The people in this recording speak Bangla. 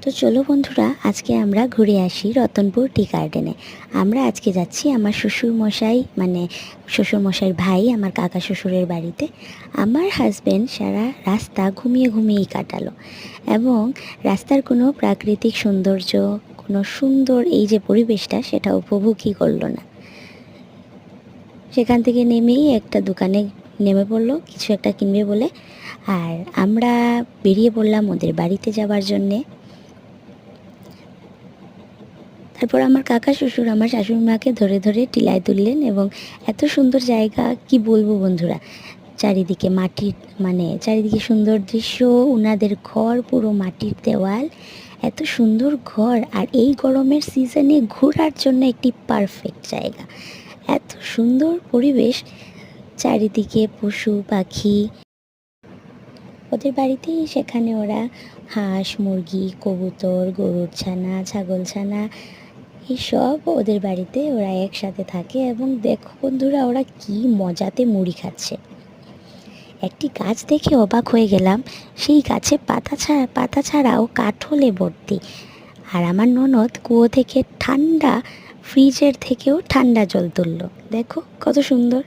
তো চলো বন্ধুরা, আজকে আমরা ঘুরে আসি রতনপুর টি গার্ডেনে। আমরা আজকে যাচ্ছি আমার শ্বশুরমশাই শ্বশুরমশাইয়ের ভাই, আমার কাকা শ্বশুরের বাড়িতে। আমার হাজব্যান্ড সারা রাস্তা ঘুমিয়ে ঘুমিয়েই কাটালো এবং রাস্তার কোনো প্রাকৃতিক সৌন্দর্য, কোনো সুন্দর এই যে পরিবেশটা, সেটা উপভোগই করলো না। সেখান থেকে নেমেই একটা দোকানে নেমে পড়লো কিছু একটা কিনবে বলে, আর আমরা বেরিয়ে পড়লাম ওদের বাড়িতে যাওয়ার জন্যে। তারপর আমার কাকা শ্বশুর আমার শাশুড়িমাকে ধরে ধরে টিলায় তুললেন এবং এত সুন্দর জায়গা, কি বলবো বন্ধুরা। চারিদিকে মাটির, চারিদিকে সুন্দর দৃশ্য, ওনাদের ঘর পুরো মাটির দেওয়াল, এত সুন্দর ঘর। আর এই গরমের সিজনে ঘোরার জন্য একটি পারফেক্ট জায়গা, এত সুন্দর পরিবেশ, চারিদিকে পশু পাখি। ওদের বাড়িতেই সেখানে ওরা হাঁস, মুরগি, কবুতর, গরুর ছানা, ছাগল ছানা, এইসব ওদের বাড়িতে ওরা একসাথে থাকে। এবং দেখো বন্ধুরা, ওরা কি মজাতে মুড়ি খাচ্ছে। একটি গাছ দেখে অবাক হয়ে গেলাম, সেই গাছে পাতা ছাড়াও কাঠলে ভর্তি। আর আমার ননদ কুয়ো থেকে ঠান্ডা, ফ্রিজের থেকেও ঠান্ডা জল তুললো। দেখো কত সুন্দর।